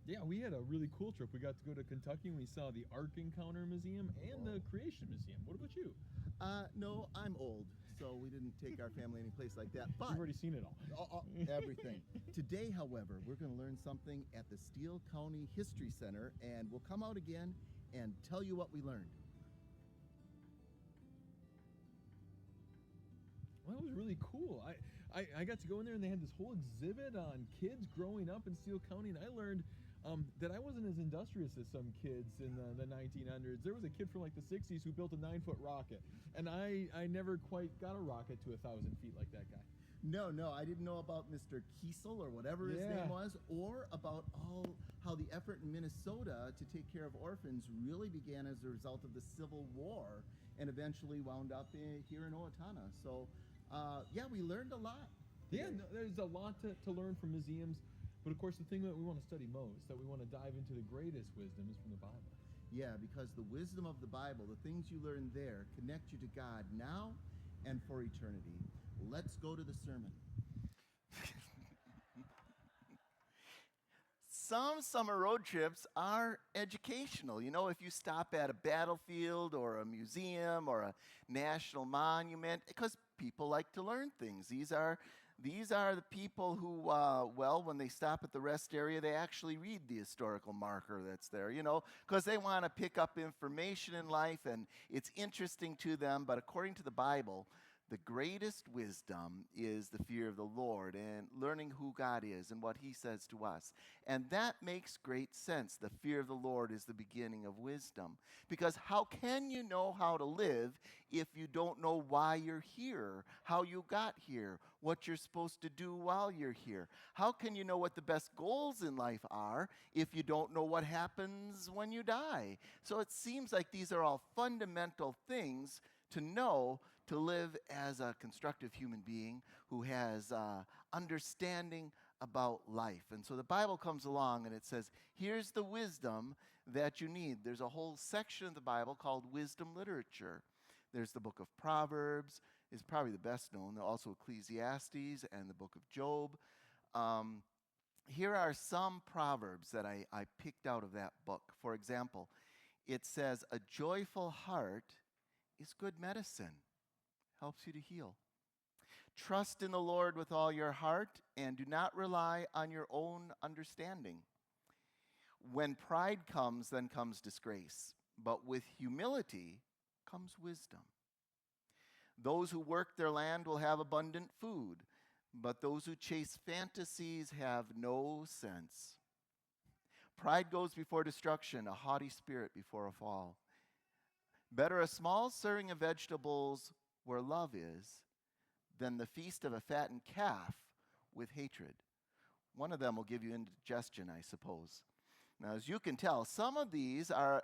Yeah, we had a really cool trip. We got to go to Kentucky and we saw the Ark Encounter Museum and the Whoa. Creation Museum. What about you? No, I'm old, so we didn't take our family any place like that. You've But already seen it all. everything. Today, however, we're going to learn something at the Steele County History Center, and we'll come out again and tell you what we learned. Well, that was really cool. I got to go in there and they had this whole exhibit on kids growing up in Steele County, and I learned that I wasn't as industrious as some kids in the 1900s. There was a kid from like the 60s who built a 9-foot rocket, and I never quite got a rocket to 1,000 feet like that guy. No, I didn't know about Mr. Kiesel or whatever his Yeah. name was, or about how the effort in Minnesota to take care of orphans really began as a result of the Civil War and eventually wound up here in Owatonna. So, yeah, we learned a lot. Yeah, today. no, there's a lot to learn from museums, but of course the thing that we want to study most, that we want to dive into the greatest wisdom, is from the Bible. Yeah, because the wisdom of the Bible, the things you learn there, connect you to God now and for eternity. Let's go to the sermon. Some summer road trips are educational. You know, if you stop at a battlefield or a museum or a national monument, because people like to learn things. These are the people who, well, when they stop at the rest area, they actually read the historical marker that's there, you know, because they want to pick up information in life and it's interesting to them. But according to the Bible, the greatest wisdom is the fear of the Lord and learning who God is and what He says to us. And that makes great sense. The fear of the Lord is the beginning of wisdom. Because how can you know how to live if you don't know why you're here, how you got here, what you're supposed to do while you're here? How can you know what the best goals in life are if you don't know what happens when you die? So it seems like these are all fundamental things to know, to live as a constructive human being who has understanding about life. And so the Bible comes along and it says, here's the wisdom that you need. There's a whole section of the Bible called wisdom literature. There's the book of Proverbs, is probably the best known. Also Ecclesiastes and the book of Job. Here are some proverbs that I picked out of that book. For example, it says, a joyful heart is good medicine, helps you to heal. Trust in the Lord with all your heart and do not rely on your own understanding. When pride comes, then comes disgrace, but with humility comes wisdom. Those who work their land will have abundant food, but those who chase fantasies have no sense. Pride goes before destruction, a haughty spirit before a fall. Better a small serving of vegetables where love is than the feast of a fattened calf with hatred. One of them will give you indigestion, I suppose. Now, as you can tell, some of these are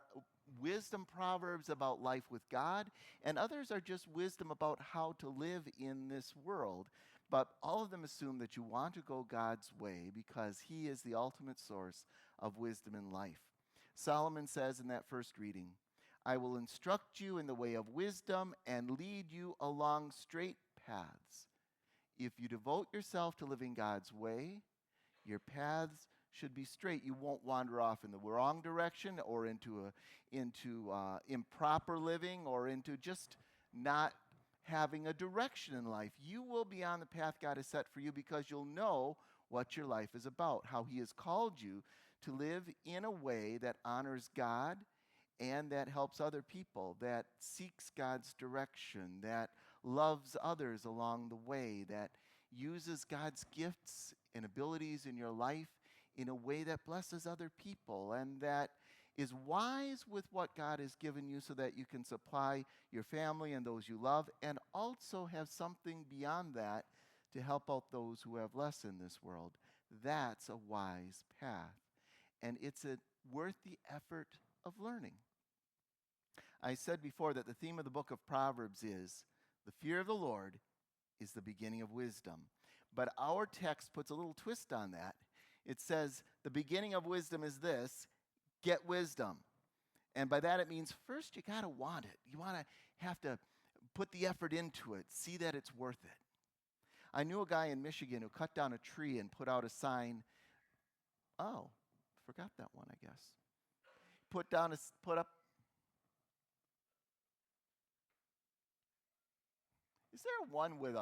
wisdom proverbs about life with God, and others are just wisdom about how to live in this world. But all of them assume that you want to go God's way because He is the ultimate source of wisdom in life. Solomon says in that first reading, I will instruct you in the way of wisdom and lead you along straight paths. If you devote yourself to living God's way, your paths should be straight. You won't wander off in the wrong direction or into improper living or into just not having a direction in life. You will be on the path God has set for you because you'll know what your life is about, how He has called you to live in a way that honors God and that helps other people, that seeks God's direction, that loves others along the way, that uses God's gifts and abilities in your life in a way that blesses other people, and that is wise with what God has given you so that you can supply your family and those you love, and also have something beyond that to help out those who have less in this world. That's a wise path, and it's worth the effort of learning. I said before that the theme of the book of Proverbs is the fear of the Lord is the beginning of wisdom. But our text puts a little twist on that. It says the beginning of wisdom is this, get wisdom. And by that it means first you got to want it. You want to have to put the effort into it, see that it's worth it. I knew a guy in Michigan who cut down a tree and put out a sign, oh, forgot that one, I guess. Put up. Is there one with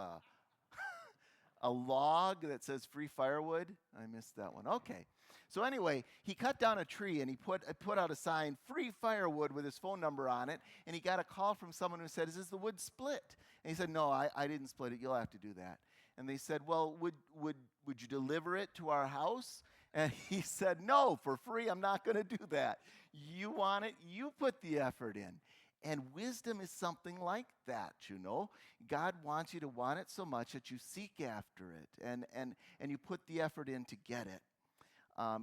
a log that says free firewood? I missed that one. Okay. So anyway, he cut down a tree and he put out a sign, free firewood, with his phone number on it. And he got a call from someone who said, is the wood split? And he said, no, I didn't split it. You'll have to do that. And they said, well, would you deliver it to our house? And he said, no, for free, I'm not going to do that. You want it, you put the effort in. And wisdom is something like that, you know. God wants you to want it so much that you seek after it and you put the effort in to get it.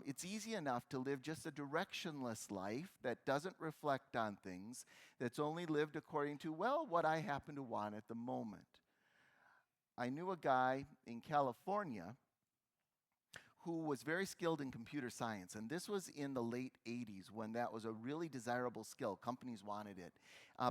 It's easy enough to live just a directionless life that doesn't reflect on things, that's only lived according to, well, what I happen to want at the moment. I knew a guy in California who was very skilled in computer science, and this was in the late 80s when that was a really desirable skill. Companies wanted it.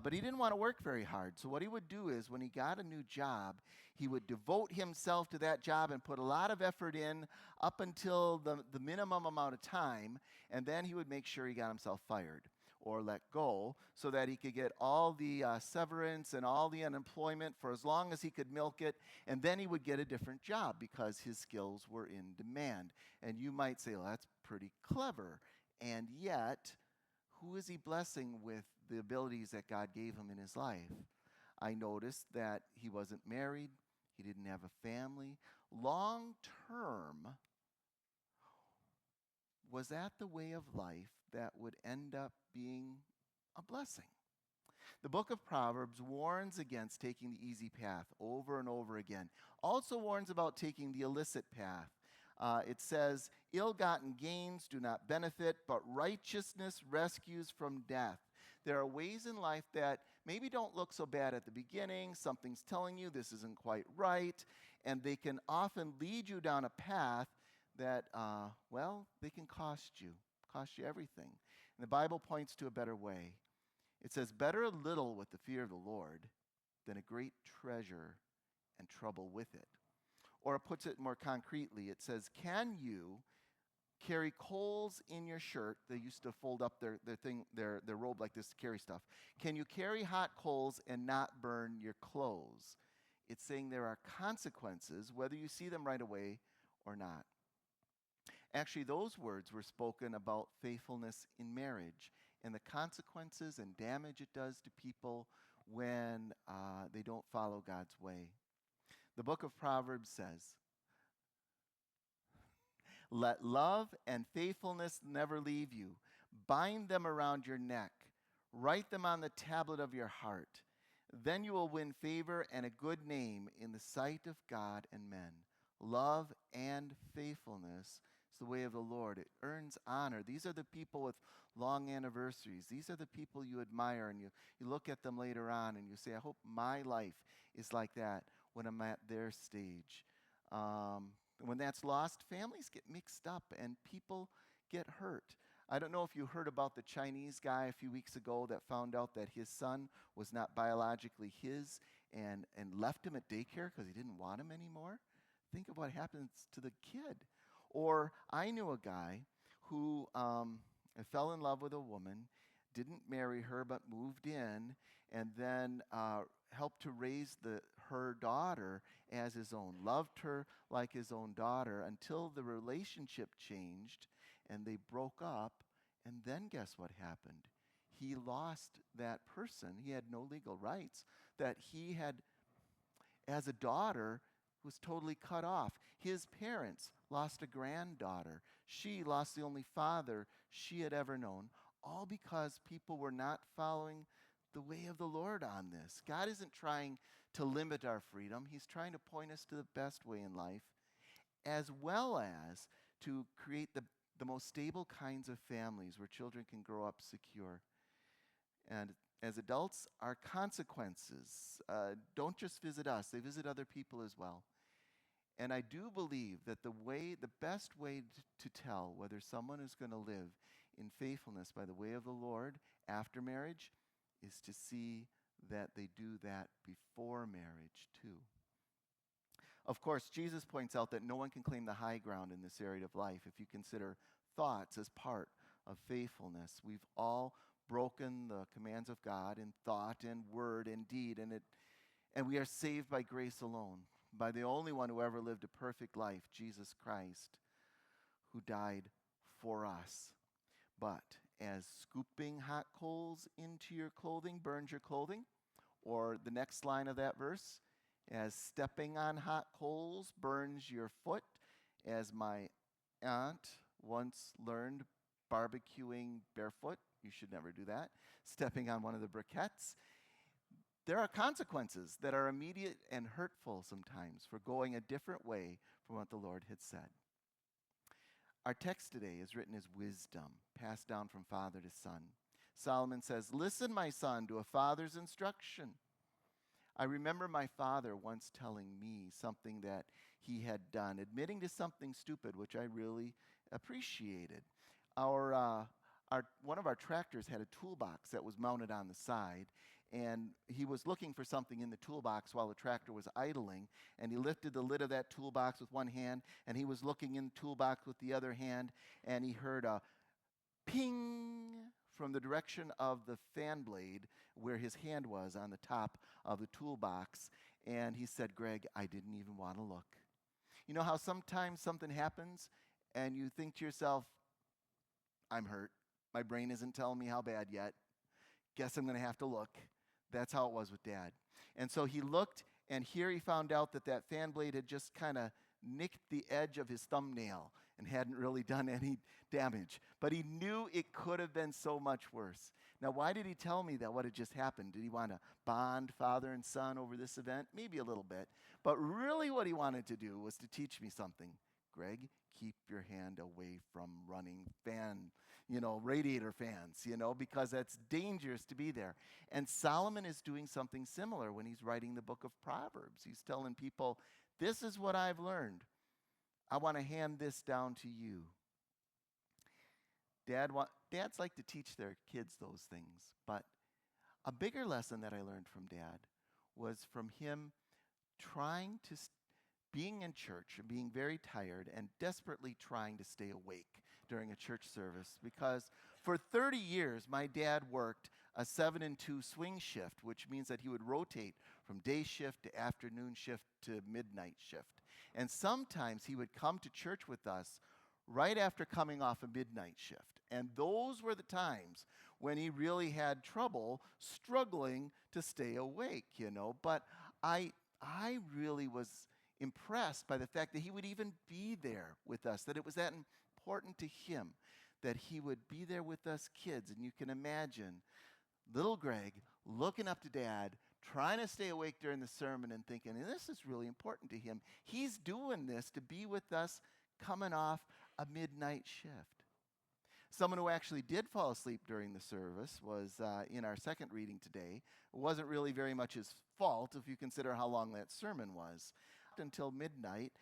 But he didn't want to work very hard, so what he would do is when he got a new job, he would devote himself to that job and put a lot of effort in up until the minimum amount of time, and then he would make sure he got himself fired or let go so that he could get all the severance and all the unemployment for as long as he could milk it, and then he would get a different job because his skills were in demand. And you might say, well, that's pretty clever. And yet, who is he blessing with the abilities that God gave him in his life? I noticed that he wasn't married. He didn't have a family. Long term, was that the way of life that would end up being a blessing? The book of Proverbs warns against taking the easy path over and over again. Also warns about taking the illicit path. It says, ill-gotten gains do not benefit, but righteousness rescues from death. There are ways in life that maybe don't look so bad at the beginning. Something's telling you this isn't quite right, and they can often lead you down a path that, they can cost you everything. And the Bible points to a better way. It says, better a little with the fear of the Lord than a great treasure and trouble with it. Or it puts it more concretely. It says, can you carry coals in your shirt? They used to fold up their robe like this to carry stuff. Can you carry hot coals and not burn your clothes? It's saying there are consequences, whether you see them right away or not. Actually, those words were spoken about faithfulness in marriage and the consequences and damage it does to people when they don't follow God's way. The book of Proverbs says, let love and faithfulness never leave you. Bind them around your neck. Write them on the tablet of your heart. Then you will win favor and a good name in the sight of God and men. Love and faithfulness is the way of the Lord. It earns honor. These are the people with long anniversaries. These are the people you admire, and you look at them later on and you say, I hope my life is like that when I'm at their stage. When that's lost, families get mixed up and people get hurt. I don't know if you heard about the Chinese guy a few weeks ago that found out that his son was not biologically his and left him at daycare because he didn't want him anymore. Think of what happens to the kid. Or I knew a guy who fell in love with a woman, didn't marry her but moved in, and then helped to raise her daughter as his own, loved her like his own daughter until the relationship changed and they broke up. And then guess what happened? He lost that person. He had no legal rights that he had as a daughter, was totally cut off. His parents lost a granddaughter. She lost the only father she had ever known, all because people were not following the way of the Lord on this. God isn't trying to limit our freedom. He's trying to point us to the best way in life, as well as to create the most stable kinds of families where children can grow up secure. And as adults, our consequences don't just visit us, they visit other people as well. And I do believe that the best way to tell whether someone is going to live in faithfulness by the way of the Lord after marriage is to see that they do that before marriage too. Of course, Jesus points out that no one can claim the high ground in this area of life if you consider thoughts as part of faithfulness. We've all broken the commands of God in thought and word and deed, and we are saved by grace alone, by the only one who ever lived a perfect life, Jesus Christ, who died for us. But as scooping hot coals into your clothing burns your clothing, or the next line of that verse, as stepping on hot coals burns your foot, as my aunt once learned barbecuing barefoot, you should never do that, stepping on one of the briquettes. There are consequences that are immediate and hurtful sometimes for going a different way from what the Lord had said. Our text today is written as wisdom, passed down from father to son. Solomon says, "Listen, my son, to a father's instruction." I remember my father once telling me something that he had done, admitting to something stupid, which I really appreciated. One of our tractors had a toolbox that was mounted on the side, and he was looking for something in the toolbox while the tractor was idling, and he lifted the lid of that toolbox with one hand, and he was looking in the toolbox with the other hand, and he heard a ping from the direction of the fan blade where his hand was on the top of the toolbox, and he said, "Greg, I didn't even want to look." You know how sometimes something happens and you think to yourself, "I'm hurt. My brain isn't telling me how bad yet. Guess I'm going to have to look." That's how it was with Dad. And so he looked, and here he found out that fan blade had just kind of nicked the edge of his thumbnail and hadn't really done any damage. But he knew it could have been so much worse. Now, why did he tell me that what had just happened? Did he want to bond father and son over this event? Maybe a little bit. But really what he wanted to do was to teach me something. Greg, keep your hand away from running radiator fans, because that's dangerous to be there. And Solomon is doing something similar when he's writing the book of Proverbs. He's telling people, this is what I've learned. I want to hand this down to you. Dads like to teach their kids those things, but a bigger lesson that I learned from Dad was from him being in church and being very tired and desperately trying to stay awake during a church service, because for 30 years my dad worked a 7-2 swing shift, which means that he would rotate from day shift to afternoon shift to midnight shift. And sometimes he would come to church with us right after coming off a midnight shift. And those were the times when he really had trouble struggling to stay awake, But I really was impressed by the fact that he would even be there with us, that it was that important to him that he would be there with us kids. And you can imagine little Greg looking up to Dad, trying to stay awake during the sermon and thinking, and this is really important to him. He's doing this to be with us coming off a midnight shift. Someone who actually did fall asleep during the service was in our second reading today. It wasn't really very much his fault if you consider how long that sermon was, until midnight.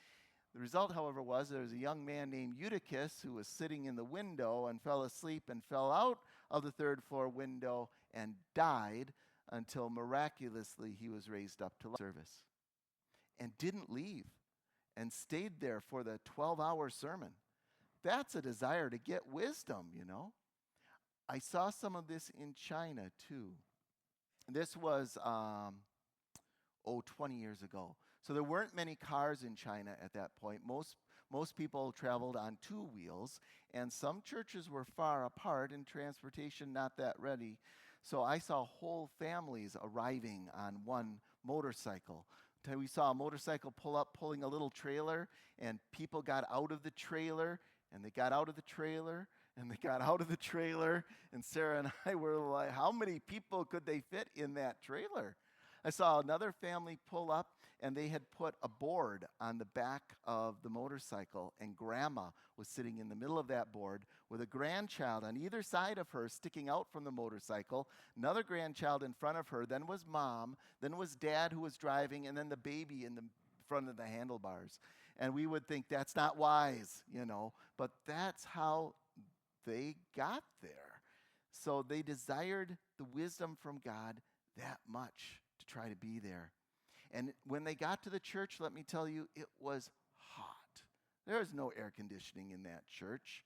The result, however, was there was a young man named Eutychus who was sitting in the window and fell asleep and fell out of the third floor window and died until miraculously he was raised up to service and didn't leave and stayed there for the 12-hour sermon. That's a desire to get wisdom, I saw some of this in China too. This was 20 years ago. So there weren't many cars in China at that point. Most people traveled on two wheels, and some churches were far apart and transportation not that ready. So I saw whole families arriving on one motorcycle. We saw a motorcycle pull up, pulling a little trailer, and people got out of the trailer, and they got out of the trailer, and they got out of the trailer, and Sarah and I were like, how many people could they fit in that trailer? I saw another family pull up, and they had put a board on the back of the motorcycle, and Grandma was sitting in the middle of that board with a grandchild on either side of her sticking out from the motorcycle, another grandchild in front of her, then was Mom, then was Dad who was driving, and then the baby in the front of the handlebars. And we would think that's not wise, but that's how they got there. So they desired the wisdom from God that much to try to be there. And when they got to the church, let me tell you, it was hot. There was no air conditioning in that church.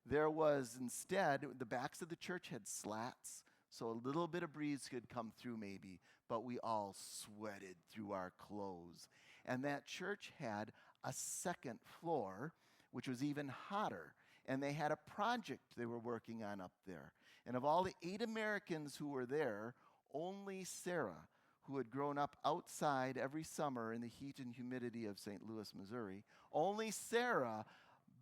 There was instead, the backs of the church had slats, so a little bit of breeze could come through maybe, but we all sweated through our clothes. And that church had a second floor, which was even hotter. And they had a project they were working on up there. And of all the 8 Americans who were there, only Sarah, who had grown up outside every summer in the heat and humidity of St. Louis, Missouri, only Sarah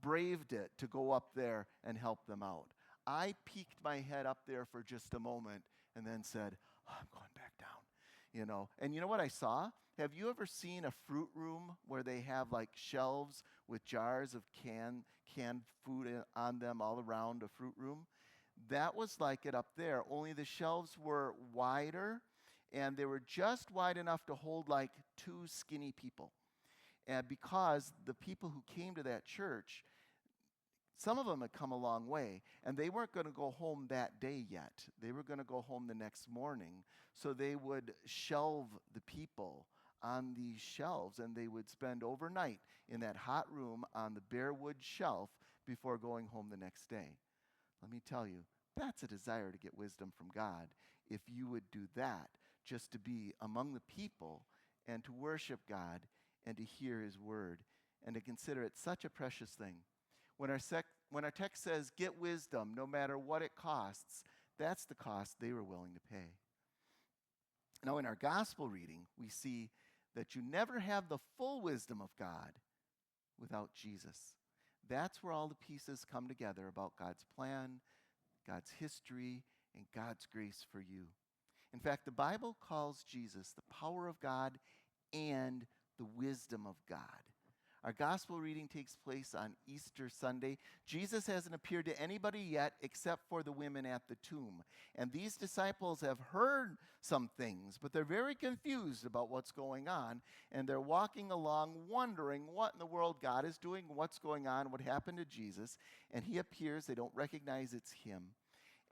braved it to go up there and help them out. I peeked my head up there for just a moment and then said, oh, I'm going back down. And you know what I saw? Have you ever seen a fruit room where they have like shelves with jars of canned food on them all around a fruit room? That was like it up there, only the shelves were wider, and they were just wide enough to hold like 2 skinny people. And because the people who came to that church, some of them had come a long way, and they weren't going to go home that day yet. They were going to go home the next morning, so they would shelve the people on these shelves, and they would spend overnight in that hot room on the bare wood shelf before going home the next day. Let me tell you, that's a desire to get wisdom from God. If you would do that, just to be among the people and to worship God and to hear his word and to consider it such a precious thing. When our text says, get wisdom no matter what it costs, that's the cost they were willing to pay. Now, in our gospel reading, we see that you never have the full wisdom of God without Jesus. That's where all the pieces come together about God's plan, God's history, and God's grace for you. In fact, the Bible calls Jesus the power of God and the wisdom of God. Our gospel reading takes place on Easter Sunday. Jesus hasn't appeared to anybody yet except for the women at the tomb. And these disciples have heard some things, but they're very confused about what's going on. And they're walking along wondering what in the world God is doing, what's going on, what happened to Jesus. And he appears. They don't recognize it's him.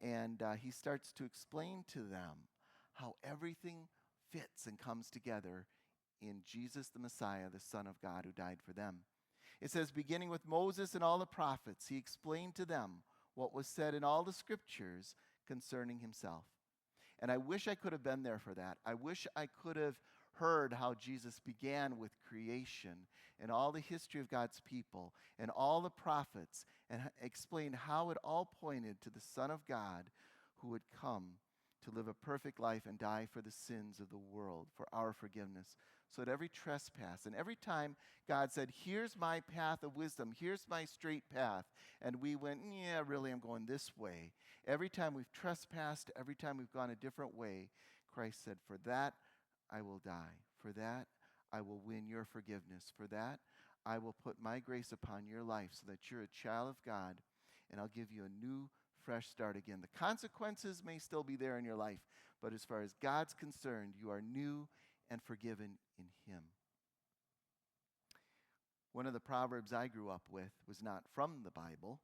And he starts to explain to them how everything fits and comes together in Jesus the Messiah, the Son of God who died for them. It says, beginning with Moses and all the prophets, he explained to them what was said in all the scriptures concerning himself. And I wish I could have been there for that. I wish I could have heard how Jesus began with creation and all the history of God's people and all the prophets and explained how it all pointed to the Son of God who would come to live a perfect life and die for the sins of the world, for our forgiveness. So at every trespass, and every time God said, here's my path of wisdom, here's my straight path, and we went, yeah, really, I'm going this way. Every time we've trespassed, every time we've gone a different way, Christ said, for that I will die. For that I will win your forgiveness. For that I will put my grace upon your life so that you're a child of God, and I'll give you a new fresh start again. The consequences may still be there in your life, but as far as God's concerned, you are new and forgiven in him. One of the proverbs I grew up with was not from the Bible.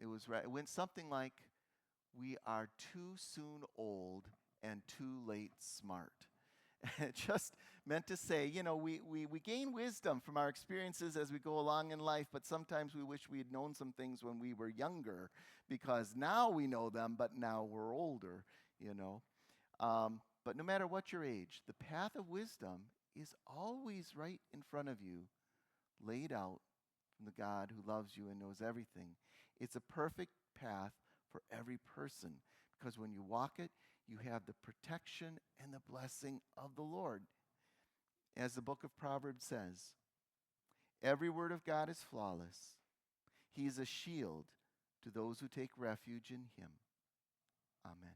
It went something like, we are too soon old and too late smart. It just meant to say, we gain wisdom from our experiences as we go along in life, but sometimes we wish we had known some things when we were younger, because now we know them, but now we're older, But no matter what your age, the path of wisdom is always right in front of you, laid out from the God who loves you and knows everything. It's a perfect path for every person, because when you walk it, you have the protection and the blessing of the Lord. As the book of Proverbs says, every word of God is flawless. He is a shield to those who take refuge in him. Amen.